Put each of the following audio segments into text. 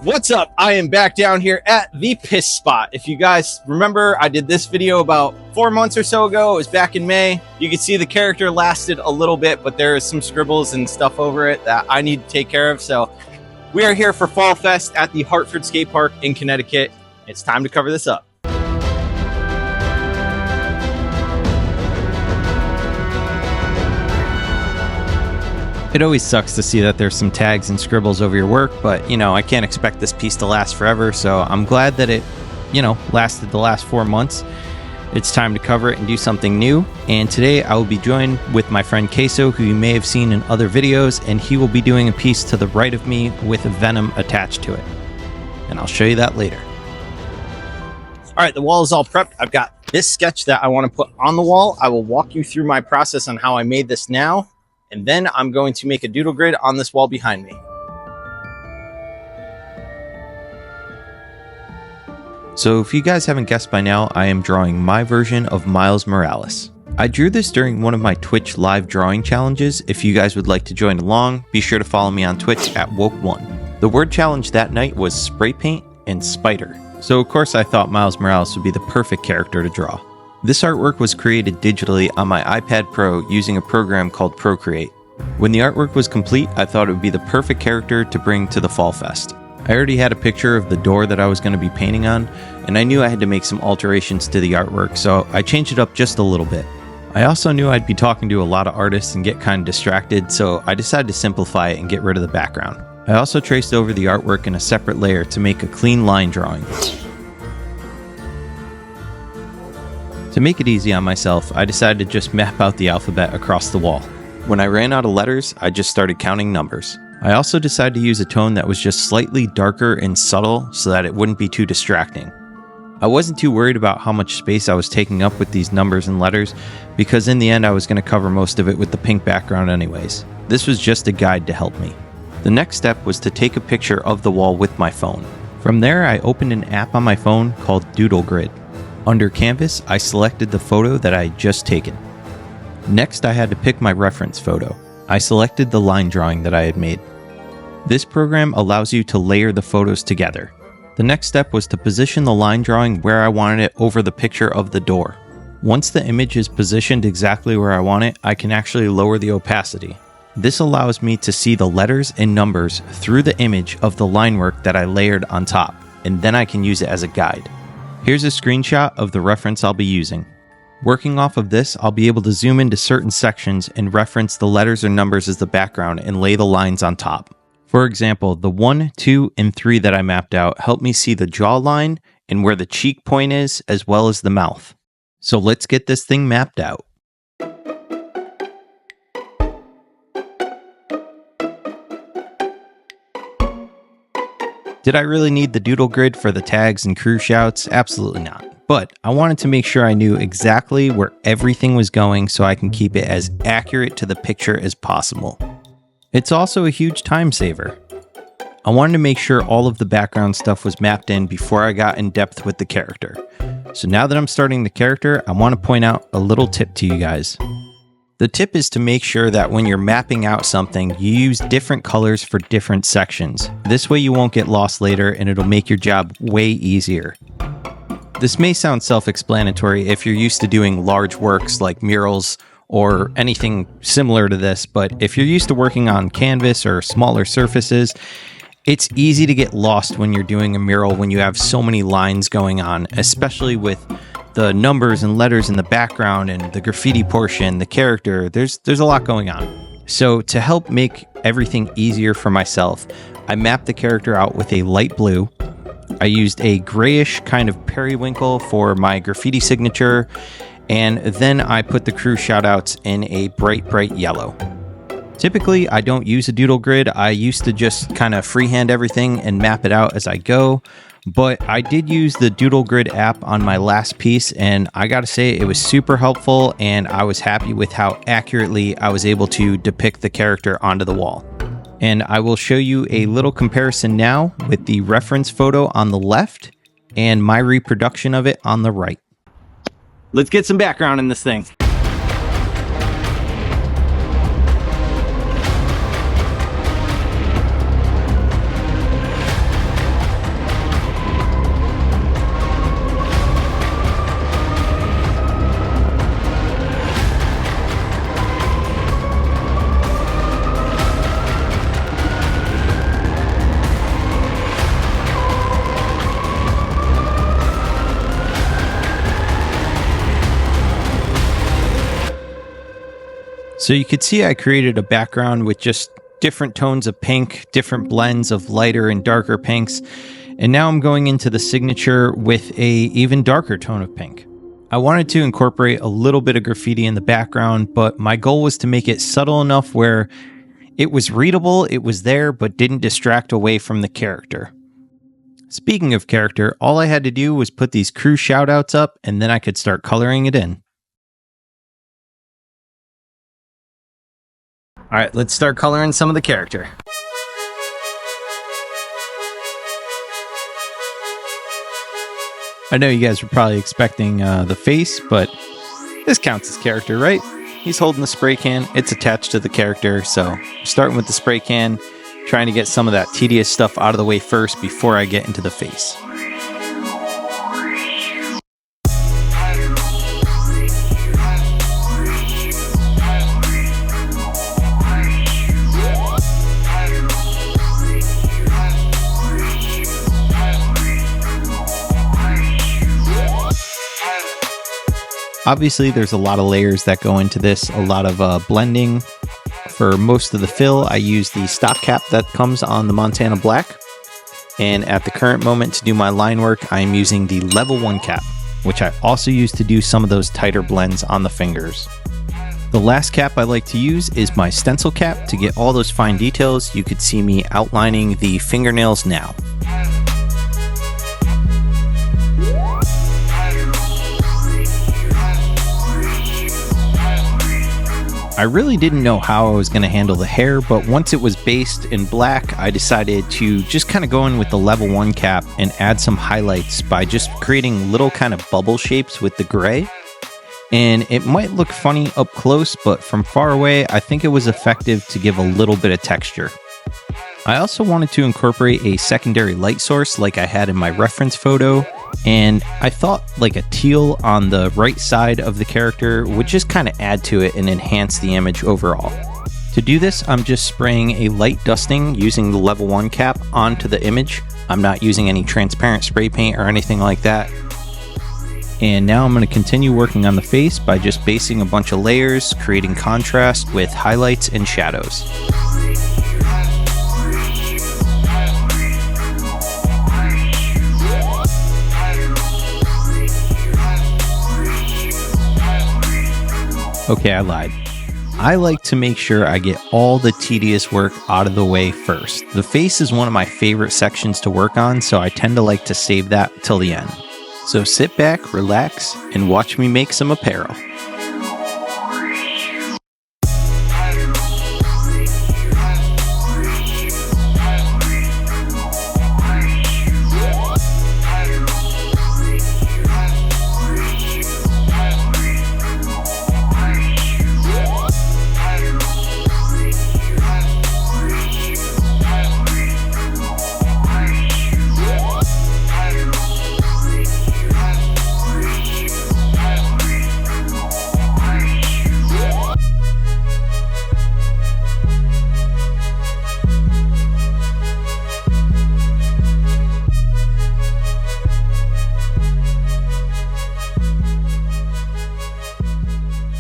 What's up? I am back down here at the piss spot. If you guys remember, I did this video about 4 months or so ago. It was back in May. You can see the character lasted a little bit, but there is some scribbles and stuff over it that I need to take care of. So we are here for Fall Fest at the Hartford Skatepark in Connecticut. It's time to cover this up. It always sucks to see that there's some tags and scribbles over your work, but, you know, I can't expect this piece to last forever, so I'm glad that it, lasted the last 4 months. It's time to cover it and do something new, and today I will be joined with my friend Queso, who you may have seen in other videos, and he will be doing a piece to the right of me with a venom attached to it, and I'll show you that later. All right, the wall is all prepped. I've got this sketch that I want to put on the wall. I will walk you through my process on how I made this now. And then I'm going to make a doodle grid on this wall behind me. So if you guys haven't guessed by now, I am drawing my version of Miles Morales. I drew this during one of my Twitch live drawing challenges. If you guys would like to join along, be sure to follow me on Twitch at Woke1. The word challenge that night was spray paint and spider. So of course I thought Miles Morales would be the perfect character to draw. This artwork was created digitally on my iPad Pro using a program called Procreate. When the artwork was complete, I thought it would be the perfect character to bring to the Fall Fest. I already had a picture of the door that I was going to be painting on, and I knew I had to make some alterations to the artwork, so I changed it up just a little bit. I also knew I'd be talking to a lot of artists and get kind of distracted, so I decided to simplify it and get rid of the background. I also traced over the artwork in a separate layer to make a clean line drawing. To make it easy on myself, I decided to just map out the alphabet across the wall. When I ran out of letters, I just started counting numbers. I also decided to use a tone that was just slightly darker and subtle so that it wouldn't be too distracting. I wasn't too worried about how much space I was taking up with these numbers and letters because in the end I was going to cover most of it with the pink background anyways. This was just a guide to help me. The next step was to take a picture of the wall with my phone. From there, I opened an app on my phone called Doodle Grid. Under Canvas, I selected the photo that I had just taken. Next, I had to pick my reference photo. I selected the line drawing that I had made. This program allows you to layer the photos together. The next step was to position the line drawing where I wanted it over the picture of the door. Once the image is positioned exactly where I want it, I can actually lower the opacity. This allows me to see the letters and numbers through the image of the line work that I layered on top, and then I can use it as a guide. Here's a screenshot of the reference I'll be using. Working off of this, I'll be able to zoom into certain sections and reference the letters or numbers as the background and lay the lines on top. For example, the 1, 2, and 3 that I mapped out help me see the jawline and where the cheek point is, as well as the mouth. So let's get this thing mapped out. Did I really need the doodle grid for the tags and crew shouts? Absolutely not. But I wanted to make sure I knew exactly where everything was going so I can keep it as accurate to the picture as possible. It's also a huge time saver. I wanted to make sure all of the background stuff was mapped in before I got in depth with the character. So now that I'm starting the character, I want to point out a little tip to you guys. The tip is to make sure that when you're mapping out something, you use different colors for different sections. This way you won't get lost later and it'll make your job way easier. This may sound self-explanatory if you're used to doing large works like murals or anything similar to this, but if you're used to working on canvas or smaller surfaces, it's easy to get lost when you're doing a mural when you have so many lines going on, especially with the numbers and letters in the background and the graffiti portion, the character, there's a lot going on. So to help make everything easier for myself, I mapped the character out with a light blue. I used a grayish kind of periwinkle for my graffiti signature, and then I put the crew shoutouts in a bright yellow. Typically, I don't use a doodle grid. I used to just kind of freehand everything and map it out as I go. But I did use the Doodle Grid app on my last piece, and I gotta say it was super helpful, and I was happy with how accurately I was able to depict the character onto the wall. And I will show you a little comparison now with the reference photo on the left and my reproduction of it on the right. Let's get some background in this thing. So you could see I created a background with just different tones of pink, different blends of lighter and darker pinks. And now I'm going into the signature with a even darker tone of pink. I wanted to incorporate a little bit of graffiti in the background, but my goal was to make it subtle enough where it was readable, it was there, but didn't distract away from the character. Speaking of character, all I had to do was put these crew shoutouts up, and then I could start coloring it in. Alright, let's start coloring some of the character. I know you guys were probably expecting the face, but this counts as character, right? He's holding the spray can. It's attached to the character, so starting with the spray can, trying to get some of that tedious stuff out of the way first before I get into the face. Obviously, there's a lot of layers that go into this, a lot of blending. For most of the fill, I use the stock cap that comes on the Montana Black. And at the current moment to do my line work, I'm using the level 1 cap, which I also use to do some of those tighter blends on the fingers. The last cap I like to use is my stencil cap to get all those fine details. You could see me outlining the fingernails now. I really didn't know how I was going to handle the hair, but once it was based in black, I decided to just kind of go in with the level 1 cap and add some highlights by just creating little kind of bubble shapes with the gray. And it might look funny up close, but from far away, I think it was effective to give a little bit of texture. I also wanted to incorporate a secondary light source like I had in my reference photo, and I thought like a teal on the right side of the character would just kind of add to it and enhance the image overall. To do this, I'm just spraying a light dusting using the level 1 cap onto the image. I'm not using any transparent spray paint or anything like that. And now I'm going to continue working on the face by just basing a bunch of layers, creating contrast with highlights and shadows. Okay, I lied. I like to make sure I get all the tedious work out of the way first. The face is one of my favorite sections to work on, so I tend to like to save that till the end. So sit back, relax, and watch me make some apparel.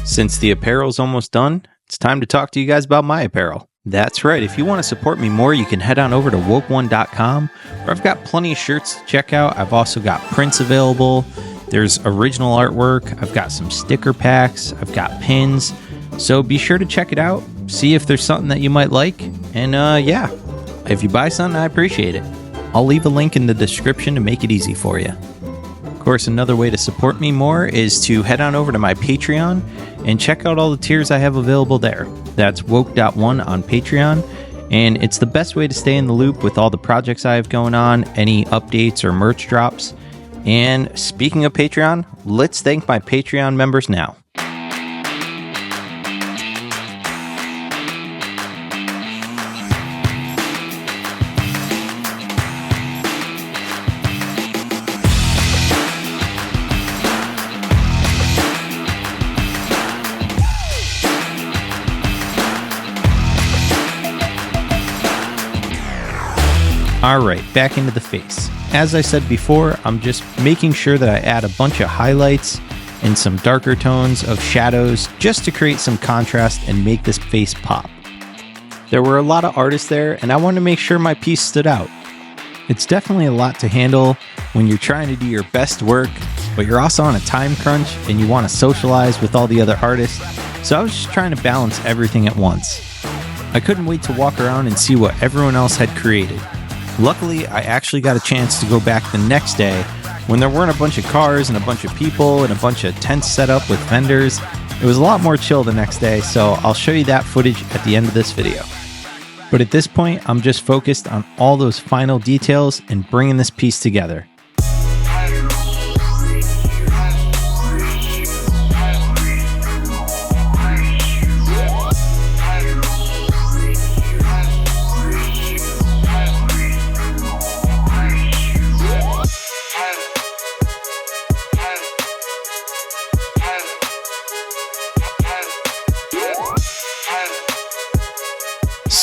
Since the apparel's almost done, it's time to talk to you guys about my apparel. That's right, if you want to support me more, you can head on over to woke1.com, where I've got plenty of shirts to check out. I've also got prints available. There's original artwork. I've got some sticker packs. I've got pins. So be sure to check it out, see if there's something that you might like. And yeah, if you buy something, I appreciate it. I'll leave a link in the description to make it easy for you. Of course, another way to support me more is to head on over to my Patreon and check out all the tiers I have available there. That's woke.one on Patreon, and it's the best way to stay in the loop with all the projects I have going on, any updates or merch drops. And speaking of Patreon, let's thank my Patreon members now. Alright, back into the face. As I said before, I'm just making sure that I add a bunch of highlights in some darker tones of shadows just to create some contrast and make this face pop. There were a lot of artists there, and I wanted to make sure my piece stood out. It's definitely a lot to handle when you're trying to do your best work, but you're also on a time crunch and you want to socialize with all the other artists, so I was just trying to balance everything at once. I couldn't wait to walk around and see what everyone else had created. Luckily, I actually got a chance to go back the next day when there weren't a bunch of cars and a bunch of people and a bunch of tents set up with vendors. It was a lot more chill the next day, so I'll show you that footage at the end of this video. But at this point, I'm just focused on all those final details and bringing this piece together.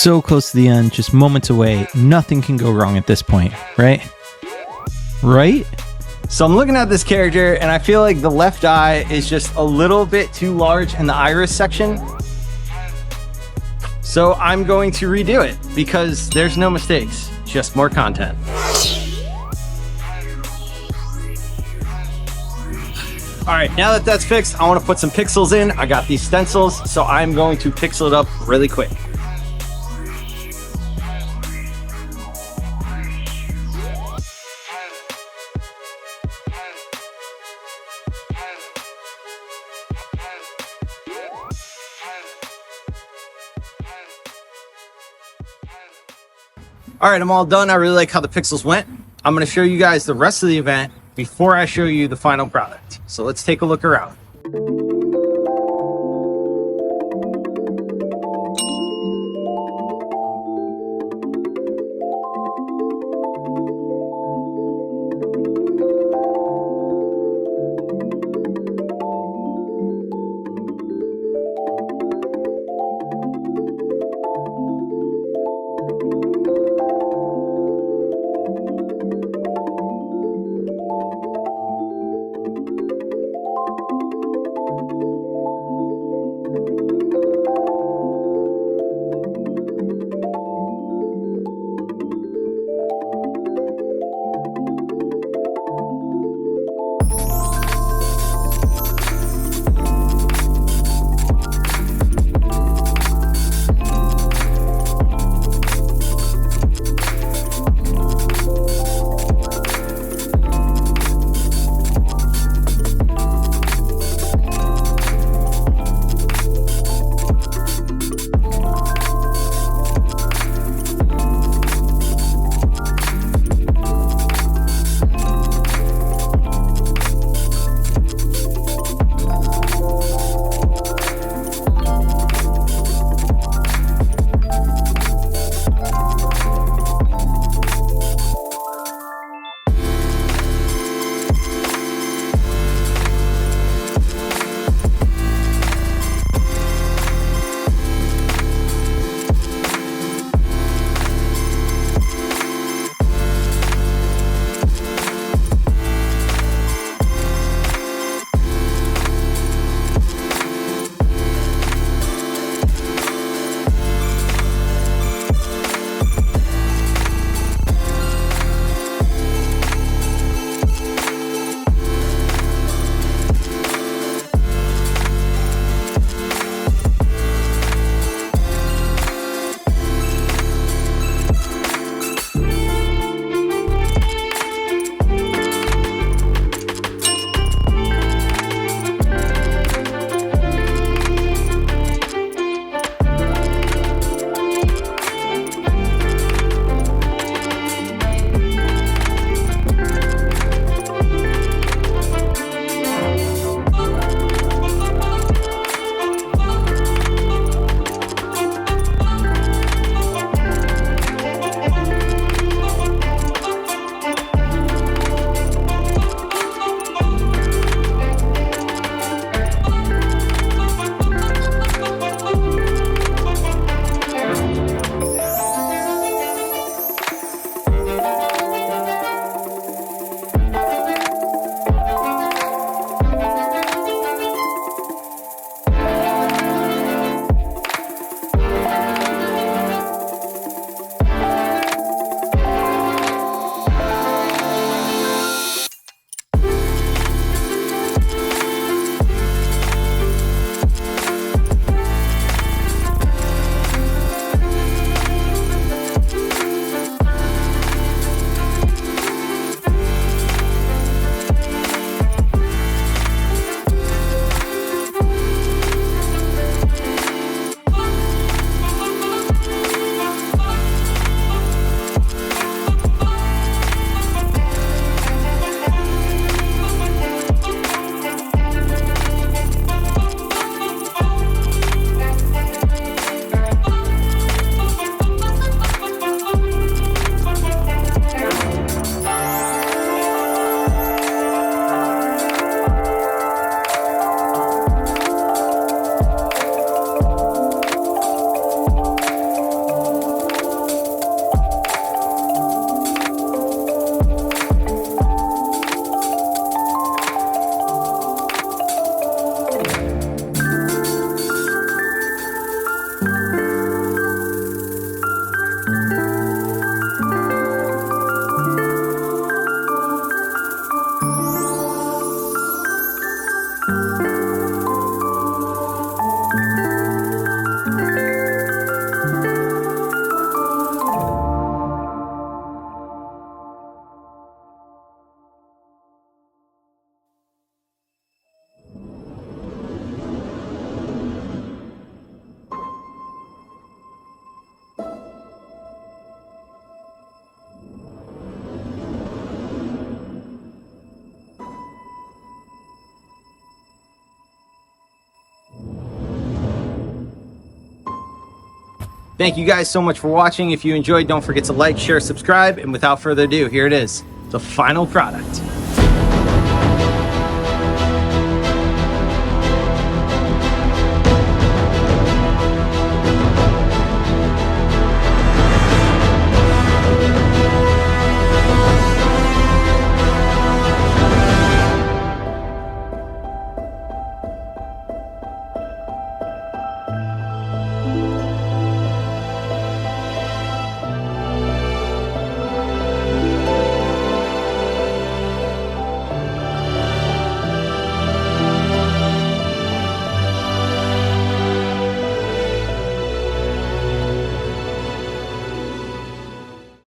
So close to the end, just moments away. Nothing can go wrong at this point, right? Right? So I'm looking at this character and I feel like the left eye is just a little bit too large in the iris section. So I'm going to redo it because there's no mistakes, just more content. All right, now that that's fixed, I want to put some pixels in. I got these stencils, so I'm going to pixel it up really quick. All right, I'm all done. I really like how the pixels went. I'm going to show you guys the rest of the event before I show you the final product. So let's take a look around. Thank you guys so much for watching. If you enjoyed, don't forget to like, share, subscribe. And without further ado, here it is, the final product.